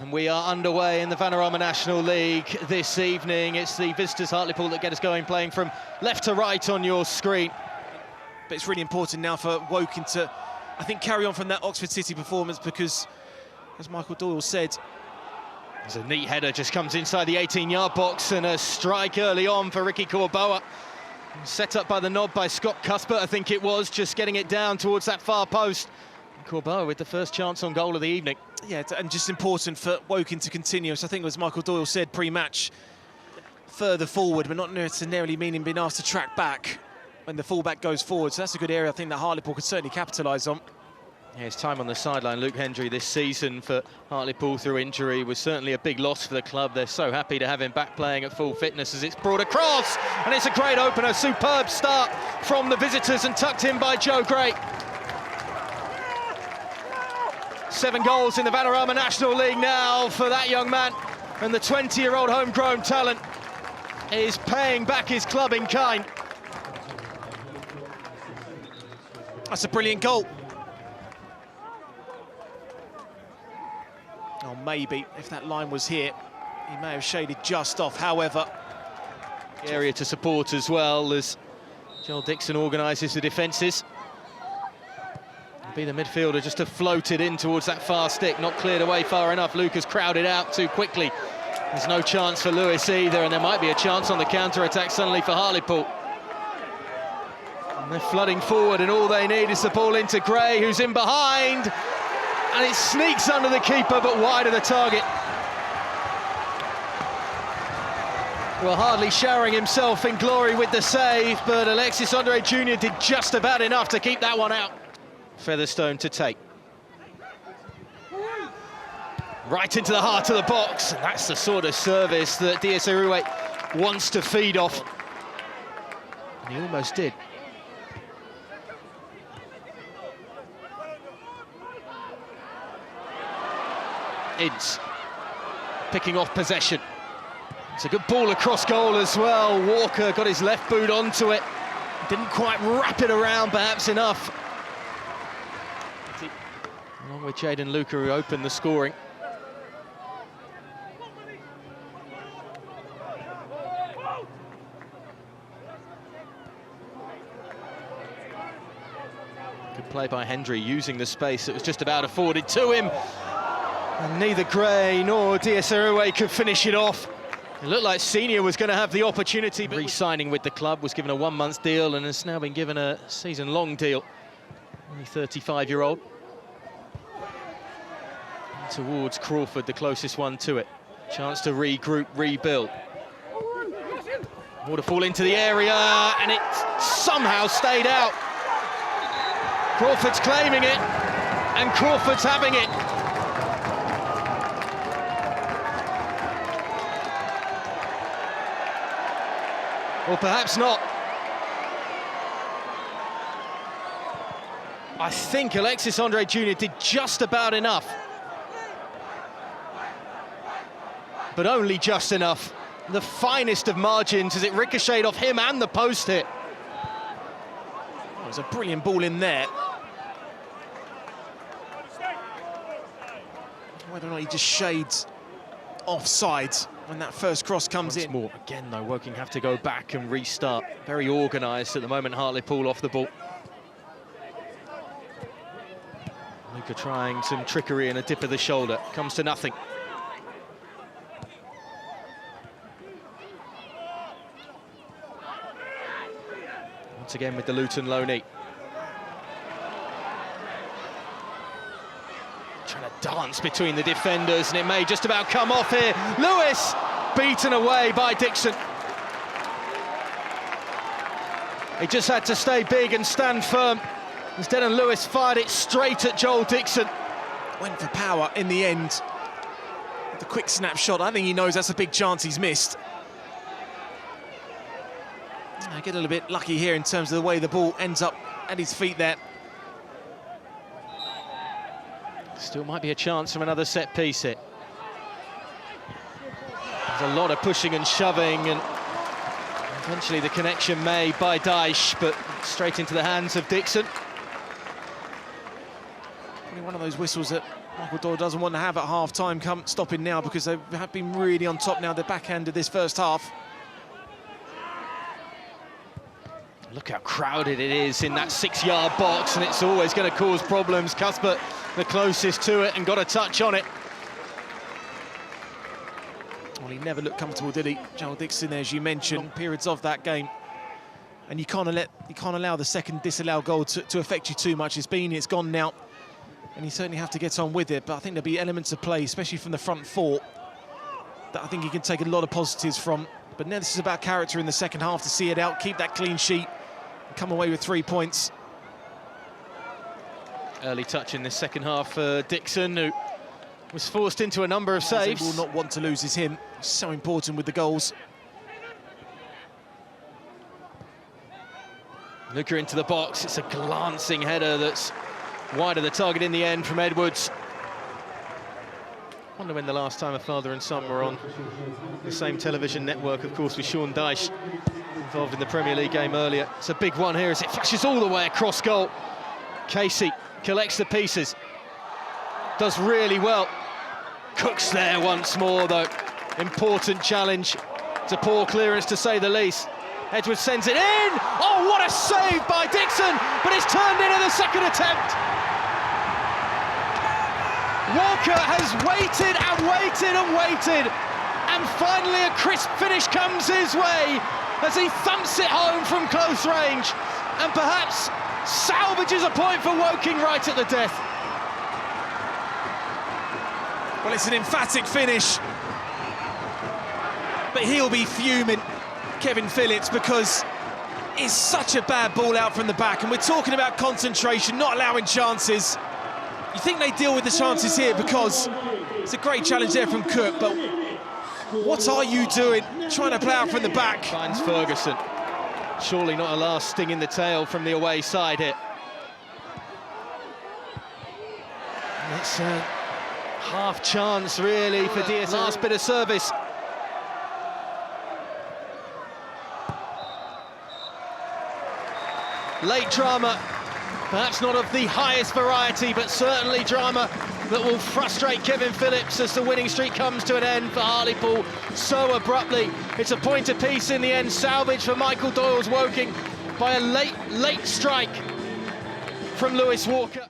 And we are underway in the Vanarama National League this evening. It's the visitors Hartlepool that get us going, playing from left to right on your screen. But it's really important now for Woking to, I think, carry on from that Oxford City performance, because, as Michael Doyle said, there's a neat header, just comes inside the 18-yard box, and a strike early on for Ricky Corboa. Set up by the nod by Scott Cuthbert, I think it was, just getting it down towards that far post. Corboa with the first chance on goal of the evening. Yeah, and just important for Woking to continue. So I think, as Michael Doyle said pre-match, further forward, but not necessarily meaning being asked to track back when the fullback goes forward. So that's a good area I think that Hartlepool could certainly capitalise on. Yeah, his time on the sideline, Luke Hendry, this season for Hartlepool through injury was certainly a big loss for the club. They're so happy to have him back playing at full fitness as it's brought across. And it's a great opener, superb start from the visitors and tucked in by Joe Gray. 7 goals in the Vanarama National League now for that young man. And the 20-year-old homegrown talent is paying back his club in kind. That's a brilliant goal. Oh, maybe, if that line was here, he may have shaded just off. However, area to support as well as Joel Dixon organises the defences. Be the midfielder just to float it in towards that far stick, not cleared away far enough. Lucas crowded out too quickly. There's no chance for Lewis either, and there might be a chance on the counter-attack suddenly for Hartlepool. And they're flooding forward, and all they need is the ball into Gray, who's in behind, and it sneaks under the keeper, but wide of the target. Well, hardly showering himself in glory with the save, but Alexis Andre Jr. did just about enough to keep that one out. Featherstone to take. Right into the heart of the box. That's the sort of service that DS Eruwe wants to feed off. And he almost did. Ince picking off possession. It's a good ball across goal as well. Walker got his left boot onto it. Didn't quite wrap it around perhaps enough. Along with Jaden Luca, who opened the scoring. Good play by Hendry, using the space that was just about afforded to him. And neither Gray nor DS Eruwe could finish it off. It looked like Senior was going to have the opportunity, but re-signing with the club, was given a 1-month deal and has now been given a season-long deal. Only 35-year-old. Towards Crawford, the closest one to it. Chance to regroup, rebuild. Waterfall into the area, and it somehow stayed out. Crawford's claiming it, and Crawford's having it. Or perhaps not. I think Alexis Andre Jr. did just about enough. But only just enough. The finest of margins as it ricocheted off him and the post hit. It was a brilliant ball in there. Whether or not he just shades offside when that first cross comes in. More. Again, though, Woking have to go back and restart. Very organised at the moment, Hartlepool off the ball. Luca trying some trickery and a dip of the shoulder. Comes to nothing. Once again with the Luton loanee. Trying to dance between the defenders, and it may just about come off here. Lewis beaten away by Dixon. He just had to stay big and stand firm. Instead, Lewis fired it straight at Joel Dixon. Went for power in the end. The quick snapshot, I think he knows that's a big chance he's missed. I get a little bit lucky here in terms of the way the ball ends up at his feet there. Still might be a chance from another set piece here. There's a lot of pushing and shoving, and eventually the connection made by Dyche, but straight into the hands of Dixon. One of those whistles that Michael Doyle doesn't want to have at half-time stopping now because they have been really on top now, the back end of this first half. Look how crowded it is in that 6-yard box, and it's always going to cause problems. Cuthbert, the closest to it, and got a touch on it. Well, he never looked comfortable, did he? Joel Dixon, as you mentioned, periods of that game. And you can't allow the second disallowed goal to affect you too much. It's gone now. And you certainly have to get on with it. But I think there'll be elements of play, especially from the front four, that I think you can take a lot of positives from. But now this is about character in the second half to see it out, keep that clean sheet, and come away with 3 points. Early touch in this second half for Dixon, who was forced into a number of saves. He will not want to lose is him. So important with the goals. Looker into the box. It's a glancing header that's wide of the target in the end from Edwards. Wonder when the last time a father and son were on the same television network, of course, with Sean Dyche involved in the Premier League game earlier. It's a big one here as it flashes all the way across goal. Casey collects the pieces, does really well. Cooks there once more, though. Important challenge. It's a poor clearance, to say the least. Edwards sends it in. Oh, what a save by Dixon, but it's turned into the second attempt. Walker has waited and waited and waited, and finally a crisp finish comes his way as he thumps it home from close range and perhaps salvages a point for Woking right at the death. Well, it's an emphatic finish, but he'll be fuming, Kevin Phillips, because it's such a bad ball out from the back, and we're talking about concentration, not allowing chances. You think they deal with the chances here because it's a great challenge there from Cook, but what are you doing trying to play out from the back? Finds Ferguson. Surely not a last sting in the tail from the away side here. It's a half chance really for Diaz. Last bit of service. Late drama, perhaps not of the highest variety, but certainly drama that will frustrate Kevin Phillips as the winning streak comes to an end for Hartlepool so abruptly. It's a point apiece in the end, salvaged for Michael Doyle's Woking by a late strike from Lewis Walker.